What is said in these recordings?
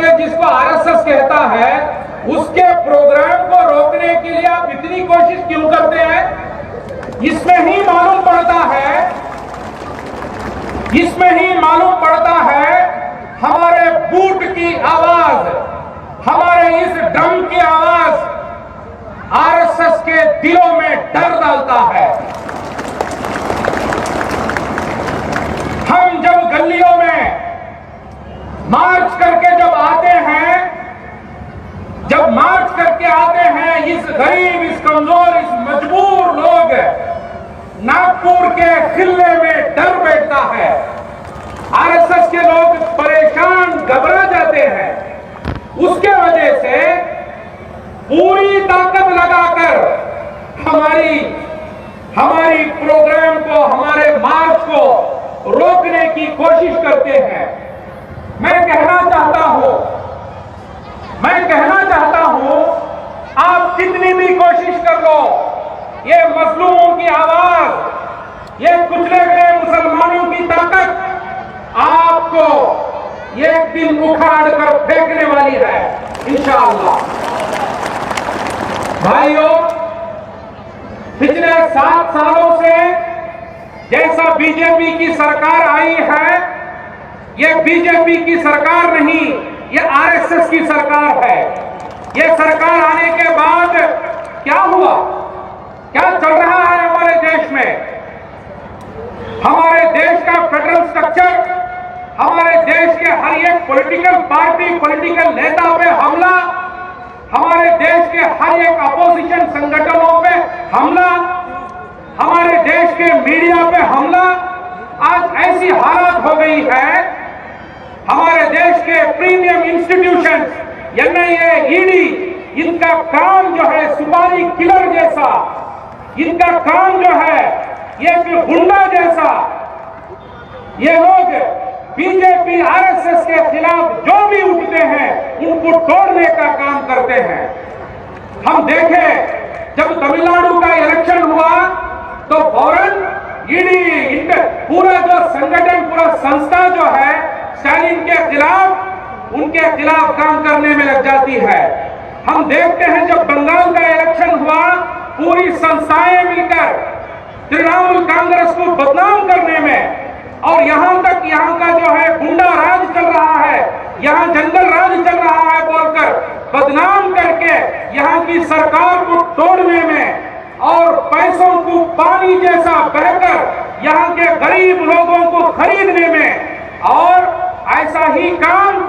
के जिसको आरएसएस कहता है उसके प्रोग्राम को रोकने के लिए आप इतनी कोशिश क्यों करते हैं? इसमें ही मालूम पड़ता है हमारे बूट की आवाज, हमारे इस ड्रम की आवाज आरएसएस के दिलों में डर डालता है। हम जब गलियों में मार्च करके जब आते हैं, इस गरीब, इस कमजोर, इस मजबूर लोग नागपुर के किले में डर बैठता है। आरएसएस के लोग परेशान, घबरा जाते हैं। उसके वजह से पूरी ताकत लगाकर हमारी प्रोग्राम को, हमारे मार्च को रोकने की कोशिश करते हैं। मैं कहना चाहता हूं, आप कितनी भी कोशिश कर लो, ये मजलूमों की आवाज, ये कुचले गए मुसलमानों की ताकत आपको एक दिन उखाड़ कर फेंकने वाली है इंशाअल्लाह। भाइयों, पिछले 7 सालों से जैसा बीजेपी की सरकार आई है, ये बीजेपी की सरकार नहीं, ये आरएसएस की सरकार है। ये सरकार आने के बाद क्या हुआ, क्या चल रहा है हमारे देश में? हमारे देश का फेडरल स्ट्रक्चर, हमारे देश के हर एक पॉलिटिकल पार्टी, पॉलिटिकल नेता पे हमला, हमारे देश के हर एक अपोजिशन संगठनों पे हमला, हमारे देश के मीडिया पे हमला। आज ऐसी हालत हो गई है, हमारे देश के प्रीमियम इंस्टीट्यूशन, एनआईए, ईडी, इनका काम जो है सुपारी किलर जैसा, इनका काम जो है एक गुंडा जैसा, ये लोग बीजेपी, आरएसएस के खिलाफ जो भी उठते हैं उनको तोड़ने का काम करते हैं। हम देखें, जब तमिलनाडु का इलेक्शन हुआ तो फौरन ईडी, पूरा जो संगठन, पूरा संस्था जो है स्टालिन के खिलाफ, उनके खिलाफ काम करने में लग जाती है। हम देखते हैं जब बंगाल का इलेक्शन हुआ, पूरी संस्थाएं मिलकर तृणमूल कांग्रेस को बदनाम करने में, और यहां तक यहां का जो है गुंडा राज चल रहा है, यहां जंगल राज चल रहा है बोलकर बदनाम करके यहां की सरकार को तोड़ने में और पैसों को पानी जैसा बहकर यहां के गरीब लोगों को खरीदने में, और ऐसा ही काम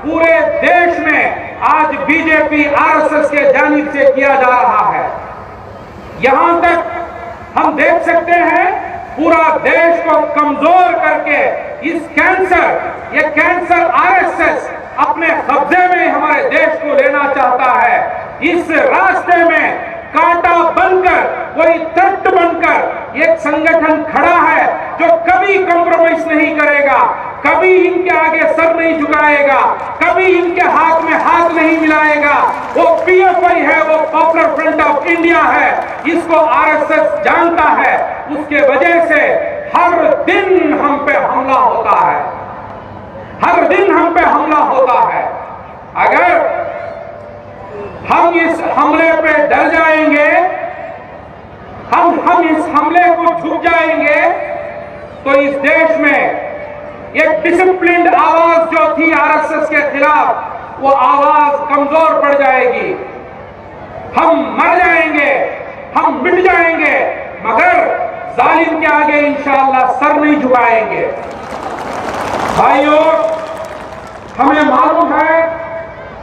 पूरे देश में आज बीजेपी, आरएसएस के जानिब से किया जा रहा है। यहां तक हम देख सकते हैं पूरा देश को कमजोर करके इस ये कैंसर आरएसएस अपने कब्जे में हमारे देश को लेना चाहता है। इस रास्ते में कांटा बनकर, कोई तट बनकर एक संगठन खड़ा है जो कभी कॉम्प्रोमाइज नहीं करेगा, कभी इनके आगे सर नहीं झुकाएगा, कभी इनके हाथ में हाथ नहीं मिलाएगा। वो पीएफआई है, वो पॉपुलर फ्रंट ऑफ इंडिया है, इसको आरएसएस जानता है। उसके वजह से हर दिन हम पे हमला होता है, हर दिन हम पे हमला होता है। अगर हम इस हमले पे डर जाएंगे, हम इस हमले को झुक जाएंगे, तो इस देश में एक डिसिप्लिन्ड आवाज जो थी आरएसएस के खिलाफ, वो आवाज कमजोर पड़ जाएगी। हम मर जाएंगे, हम मिट जाएंगे, मगर जालिम के आगे इंशाअल्लाह सर नहीं झुकाएंगे। भाइयों, हमें मालूम है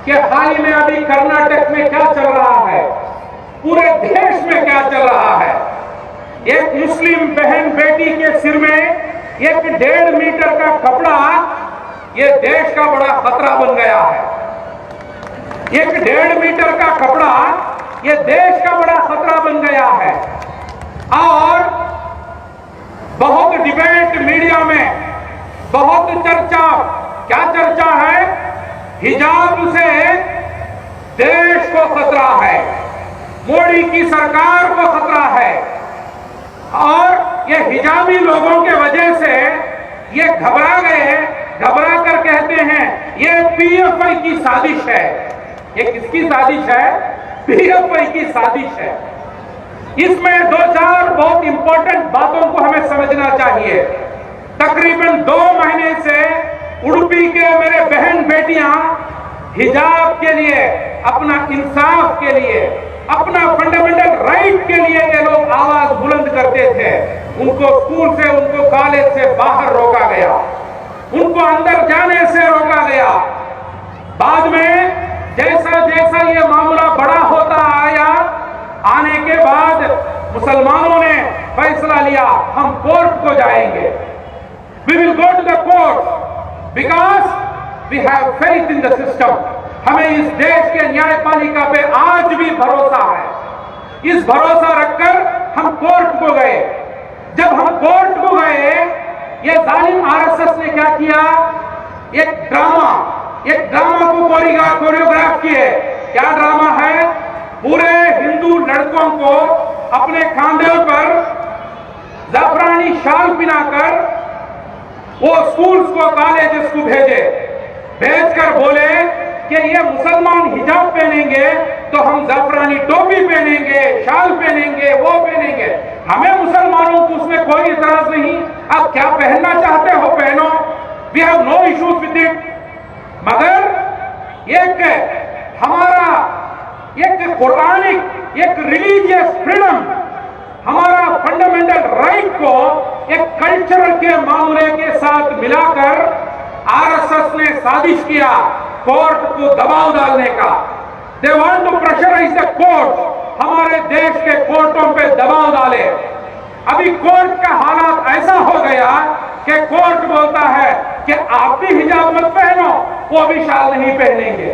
कि हाल ही में अभी कर्नाटक में क्या चल रहा है, पूरे देश में क्या चल रहा है। एक मुस्लिम बहन बेटी के सिर में 1.5 मीटर का कपड़ा, ये देश का बड़ा खतरा बन गया है। 1.5 मीटर का कपड़ा, ये देश का बड़ा खतरा बन गया है। और बहुत डिबेट मीडिया में, बहुत चर्चा, क्या चर्चा है? हिजाब से देश को खतरा है, मोदी की सरकार को खतरा है, और ये हिजाबी लोगों के वजह से ये घबरा गए, घबरा कर कहते हैं ये पीएफआई की साजिश है। ये किसकी साजिश है? पीएफआई की साजिश है। इसमें दो चार बहुत इंपॉर्टेंट बातों को हमें समझना चाहिए। तकरीबन 2 महीने से उडुपी के मेरे बहन बेटियां हिजाब के लिए, अपना इंसाफ के लिए, अपना फंडामेंटल राइट के लिए ये लोग आवाज बुलंद करते थे। उनको स्कूल से, उनको कॉलेज से बाहर रोका गया, उनको अंदर जाने से रोका गया। बाद में जैसा जैसा ये मामला बड़ा होता आया, आने के बाद मुसलमानों ने फैसला लिया, हम कोर्ट को जाएंगे। We will go to the court because we have faith in the system. हमें इस देश के न्यायपालिका पे आज भी भरोसा है। इस भरोसा रखकर हम कोर्ट को गए। जब हम कोर्ट को गए, ये जालिम आरएसएस ने क्या किया? एक ड्रामा को कोरियोग्राफ किए। क्या ड्रामा है? पूरे हिंदू लड़कों को अपने खांधे पर जाफरानी शाल पिनाकर वो स्कूल्स को, कॉलेजेस को भेजकर बोले कि ये मुसलमान हिजाब पहनेंगे तो हम जाफरानी टोपी पहनेंगे, शाल पहनेंगे, वो पहनेंगे। हमें मुसलमानों को उसमें कोई इतराज नहीं, आप क्या पहनना चाहते हो पहनो, we have no issues with it. मगर हमारा कुरानिक, रिलीजियस फ्रीडम, हमारा फंडामेंटल राइट को एक कल्चरल के मामले के साथ मिलाकर आरएसएस ने साजिश किया कोर्ट को दबाव डालने का। They want to pressurise the court, हमारे देश के कोर्टों पे दबाव डाले। अभी कोर्ट का हालात ऐसा हो गया कि कोर्ट बोलता है कि आप भी हिजाब मत पहनो, वो भी शाल नहीं पहनेंगे।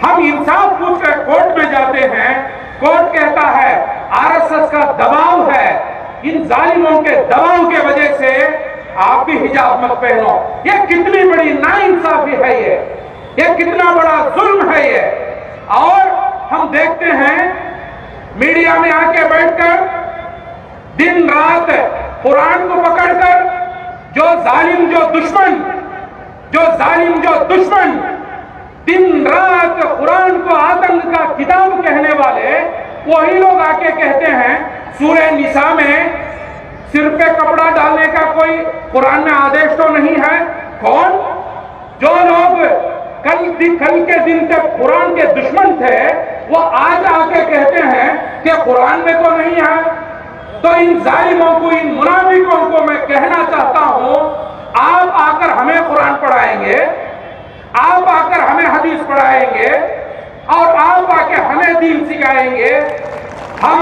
हम इंसाफ पूछकर कोर्ट में जाते हैं, कोर्ट कहता है आरएसएस का दबाव है, इन जालिमों के दबाव के वजह से आप भी हिजाब मत पहनो। ये कितनी बड़ी नाइंसाफी है, ये कितना बड़ा जुल्म है ये। और हम देखते हैं मीडिया में आके बैठकर दिन रात कुरान को पकड़कर जो जालिम जो दुश्मन दिन रात कुरान को आतंक का किताब कहने वाले, वही लोग आके कहते हैं सूरह निसा में सिर पे कपड़ा डालने का कोई कुरान में आदेश तो नहीं है। कौन? जो लोग कल के दिन तक कुरान के दुश्मन थे, वो आज आके कहते हैं कि कुरान में तो नहीं है। तो इन जालिमों को, इन मुनाफिकों को मैं कहना चाहता हूं, आप आकर हमें कुरान पढ़ाएंगे, आप आकर हमें हदीस पढ़ाएंगे और आप आके हमें दीन सिखाएंगे। हम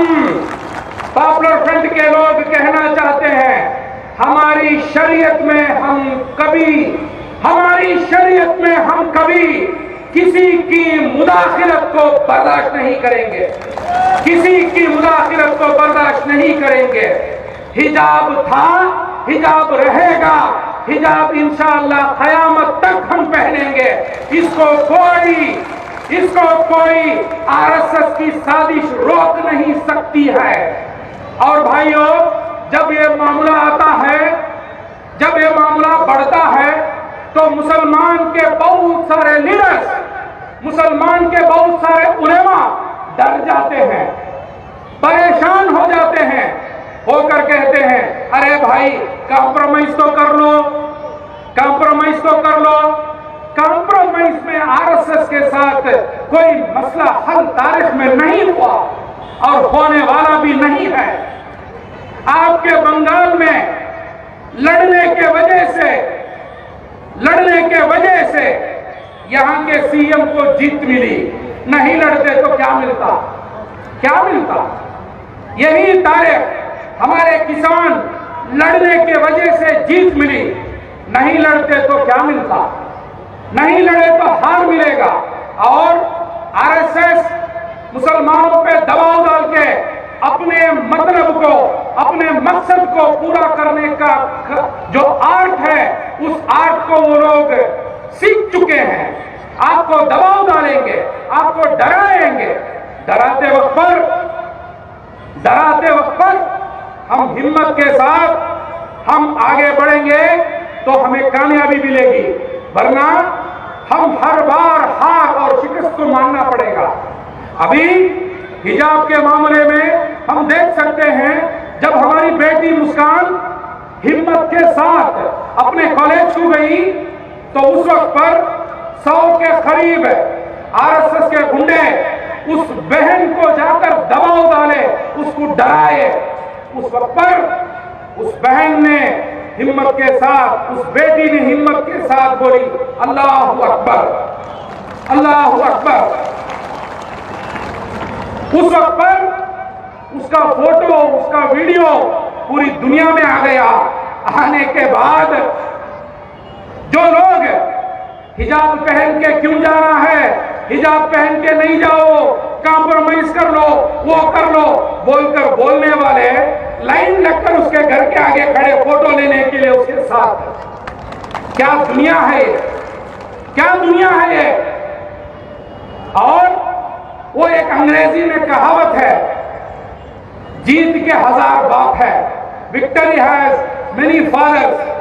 पॉपुलर फ्रंट के लोग कहना चाहते हैं, हमारी शरीयत में हम कभी किसी की मुदाखिलत को बर्दाश्त नहीं करेंगे, किसी की मुदाखिलत को बर्दाश्त नहीं करेंगे। हिजाब था, हिजाब रहेगा, हिजाब इंशाअल्लाह क़यामत तक हम पहनेंगे। इसको कोई आरएसएस की साजिश रोक नहीं सकती है। और भाइयों, जब ये मामला आता है, जब ये मामला बढ़ता है, तो मुसलमान के बहुत सारे लीडर्स, मुसलमान के बहुत सारे उलेमा डर जाते हैं, परेशान हो जाते हैं, होकर कहते हैं अरे भाई कॉम्प्रोमाइज तो कर लो, कॉम्प्रोमाइज तो कर लो। कॉम्प्रोमाइज में आरएसएस के साथ कोई मसला हल तारीख में नहीं हुआ और होने वाला भी नहीं है। आपके बंगाल में लड़ने के वजह से यहां के सीएम को जीत मिली, नहीं लड़ते तो क्या मिलता? यही तारीख हमारे किसान लड़ने के वजह से जीत मिली, नहीं लड़ते तो क्या मिलता? नहीं लड़े तो हार मिलेगा। और आरएसएस मुसलमानों पे दबाव डाल के अपने मतलब को, अपने मकसद को पूरा करने का जो आर्ट है, उस आर्ट को वो लोग सीख चुके हैं। आपको दबाव डालेंगे, आपको डराएंगे। डराते वक्त पर हम हिम्मत के साथ हम आगे बढ़ेंगे तो हमें कामयाबी मिलेगी, वरना हम हर बार हार और शिकस्त को मानना पड़ेगा। अभी हिजाब के मामले में हम देख सकते हैं, जब हमारी बेटी मुस्कान हिम्मत के साथ अपने कॉलेज को गई तो उस वक्त पर 100 के करीब आरएसएस के गुंडे उस बहन को जाकर दबाव डाले, उसको डराए। उस वक्त पर उस बहन ने हिम्मत के साथ, उस बेटी ने हिम्मत के साथ बोली, अल्लाहु अकबर, अल्लाहु अकबर। उस वक्त पर उसका फोटो, उसका वीडियो पूरी दुनिया में आ गया। आने के बाद जो लोग हिजाब पहन के क्यों जाना है, हिजाब पहन के नहीं जाओ, कॉम्प्रोमाइज कर लो, वो कर लो बोलकर बोलने वाले लाइन लगकर उसके घर के आगे खड़े फोटो लेने के लिए उसके साथ। क्या दुनिया है ये, क्या दुनिया है ये। और वो एक अंग्रेजी में कहावत है, जीत के 1000 बाप है, विक्टरी हैज मेनी फादर्स।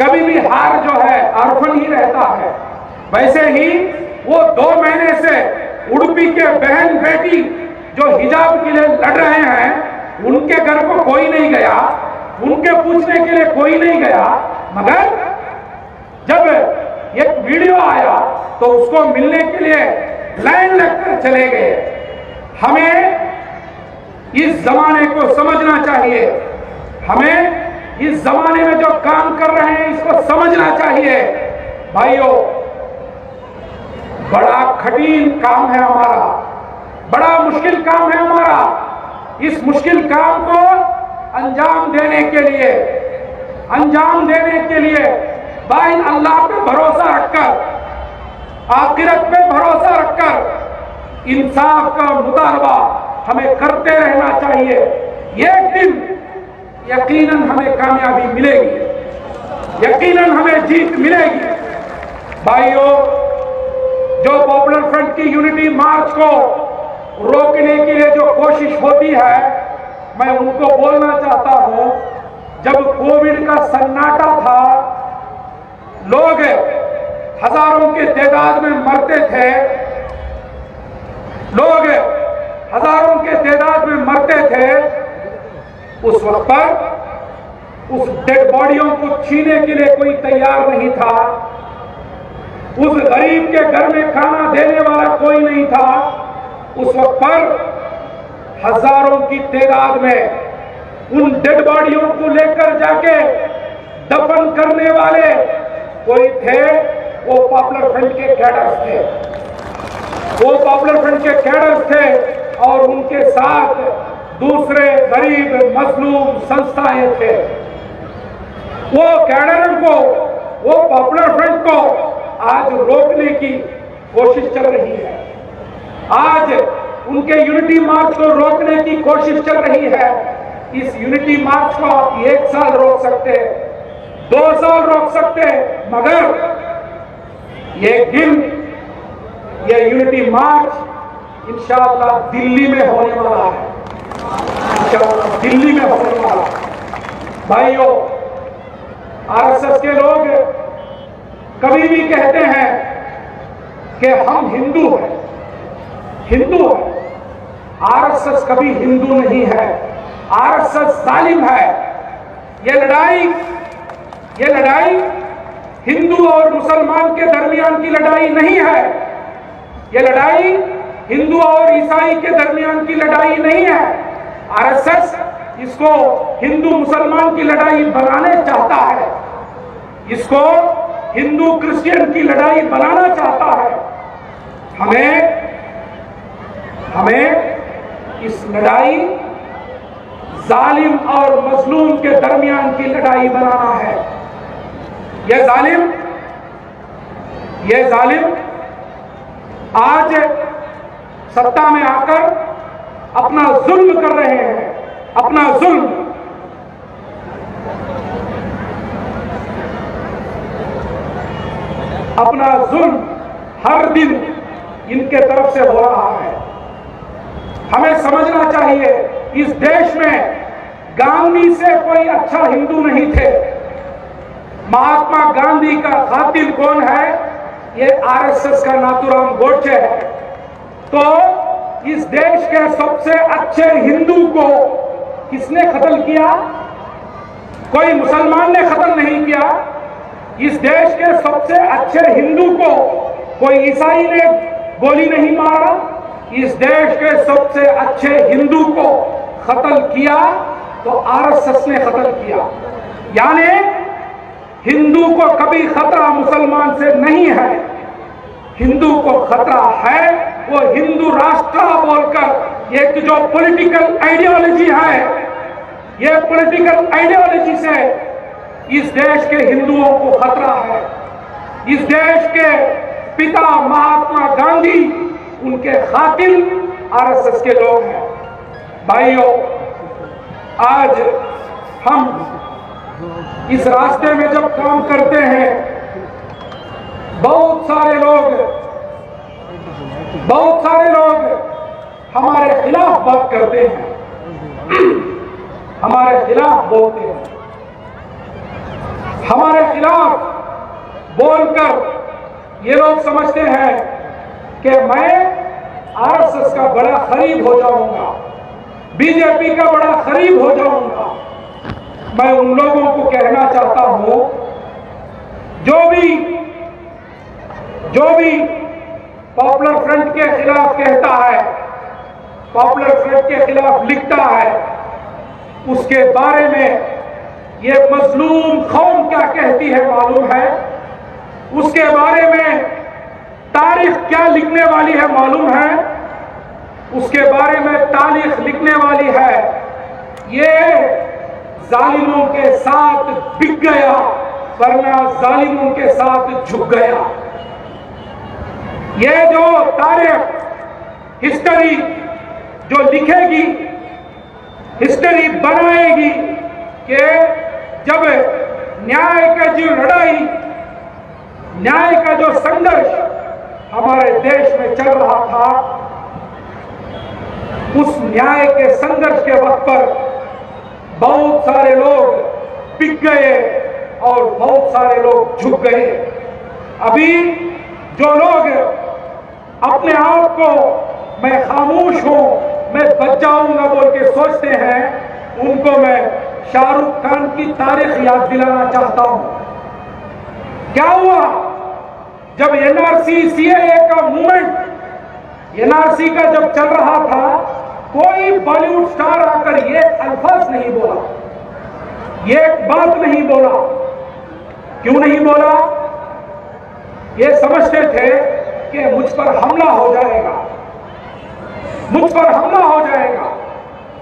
कभी भी हार जो है ऑर्फन ही रहता है। वैसे ही वो 2 महीने से उडुपी के बहन बेटी जो हिजाब के लिए लड़ रहे हैं, उनके घर को कोई नहीं गया, उनके पूछने के लिए कोई नहीं गया। मगर जब एक वीडियो आया तो उसको मिलने के लिए लाइन लगकर चले गए। हमें इस जमाने को समझना चाहिए, हमें इस जमाने में जो काम कर रहे हैं इसको समझना चाहिए। भाइयों, बड़ा कठिन काम है हमारा, बड़ा मुश्किल काम है हमारा। इस मुश्किल काम को अंजाम देने के लिए बाइन अल्लाह पे भरोसा रखकर, आखिरत पे भरोसा रखकर इंसाफ का मुतालबा हमें करते रहना चाहिए। एक दिन यकीनन हमें कामयाबी मिलेगी, यकीनन हमें जीत मिलेगी। भाइयों, जो पॉपुलर फ्रंट की यूनिटी मार्च को रोकने के लिए जो कोशिश होती है, मैं उनको बोलना चाहता हूं, जब कोविड का सन्नाटा था, लोग हजारों के तादाद में मरते थे, लोग हजारों के तादाद में मरते थे, उस वक्त पर उस डेड बॉडियों को छीने के लिए कोई तैयार नहीं था। उस गरीब के घर में खाना देने वाला कोई नहीं था। उस वक्त पर हजारों की तादाद में उन डेड बॉडियों को लेकर जाके दफन करने वाले कोई थे, वो पॉपुलर फ्रंट के कैडर्स थे, वो पॉपुलर फ्रंट के कैडर्स थे। और उनके साथ दूसरे गरीब मजलूम संस्थाएं थे। वो कैडरों को, वो पॉपुलर फ्रंट को आज रोकने की कोशिश चल रही है। आज उनके यूनिटी मार्च को रोकने की कोशिश चल रही है। इस यूनिटी मार्च को आप 1 साल रोक सकते हैं, 2 साल रोक सकते हैं, मगर एक दिन ये यूनिटी मार्च इंशाअल्लाह दिल्ली में होने वाला है, इंशाअल्लाह दिल्ली में होने वाला है। भाइयों, आरएसएस के लोग कभी भी कहते हैं कि हम हिंदू हैं, हिंदू हैं। आरएसएस कभी हिंदू नहीं है, आरएसएस जालिम है। ये लड़ाई हिंदू और मुसलमान के दरमियान की लड़ाई नहीं है। ये लड़ाई हिंदू और ईसाई के दरमियान की लड़ाई नहीं है। आरएसएस इसको हिंदू मुसलमान की लड़ाई बनाने चाहता है, इसको हिंदू क्रिश्चियन की लड़ाई बनाना चाहता है। हमें इस लड़ाई जालिम और मजलूम के दरमियान की लड़ाई बनाना है। ये जालिम आज सत्ता में आकर अपना जुल्म कर रहे हैं, अपना जुल्म। हर दिन इनके तरफ से हो रहा है। हमें समझना चाहिए, इस देश में गांधी से कोई अच्छा हिंदू नहीं थे। महात्मा गांधी का कातिल कौन है, ये आरएसएस का नाथूराम गोडसे है। तो इस देश के सबसे अच्छे हिंदू को किसने कत्ल किया? कोई मुसलमान ने कत्ल नहीं किया। इस देश के सबसे अच्छे हिंदू को कोई ईसाई ने गोली नहीं मारा। इस देश के सबसे अच्छे हिंदू को कत्ल किया तो आरएसएस ने कत्ल किया। यानी हिंदू को कभी खतरा मुसलमान से नहीं है, हिंदू को खतरा है वो हिंदू राष्ट्र बोलकर एक जो पॉलिटिकल आइडियोलॉजी है, ये पॉलिटिकल आइडियोलॉजी से इस देश के हिंदुओं को खतरा है। इस देश के पिता महात्मा गांधी, उनके खातिल आरएसएस के लोग हैं। भाइयों, आज हम इस रास्ते में जब काम करते हैं, बहुत सारे लोग हमारे खिलाफ बात करते हैं, हमारे खिलाफ बोलते हैं, हमारे खिलाफ बोलकर ये लोग समझते हैं कि मैं आरएसएस का बड़ा करीब हो जाऊंगा, बीजेपी का बड़ा करीब हो जाऊंगा। मैं उन लोगों को कहना चाहता हूं, जो भी पॉपुलर फ्रंट के खिलाफ कहता है, पॉपुलर फ्रंट के खिलाफ लिखता है, उसके बारे में ये मजलूम कौम क्या कहती है मालूम है? उसके बारे में तारीख क्या लिखने वाली है मालूम है? उसके बारे में तारीख लिखने वाली है, ये जालिमों के साथ बिक गया वरना जालिमों के साथ झुक गया। ये जो तारीख, हिस्ट्री जो लिखेगी, हिस्ट्री बनाएगी कि जब न्याय का जो लड़ाई, न्याय का जो संघर्ष हमारे देश में चल रहा था, उस न्याय के संघर्ष के वक्त पर बहुत सारे लोग बिक गए और बहुत सारे लोग झुक गए। अभी जो लोग अपने आप को मैं खामोश हूं, मैं बच जाऊंगा बोल के सोचते हैं, उनको मैं शाहरुख खान की तारीख याद दिलाना चाहता हूं। क्या हुआ जब एनआरसी सीएए का मूवमेंट, एनआरसी का जब चल रहा था, कोई बॉलीवुड स्टार आकर ये अल्फाज नहीं बोला, ये बात नहीं बोला। क्यों नहीं बोला? ये समझते थे कि मुझ पर हमला हो जाएगा, मुझ पर हमला हो जाएगा।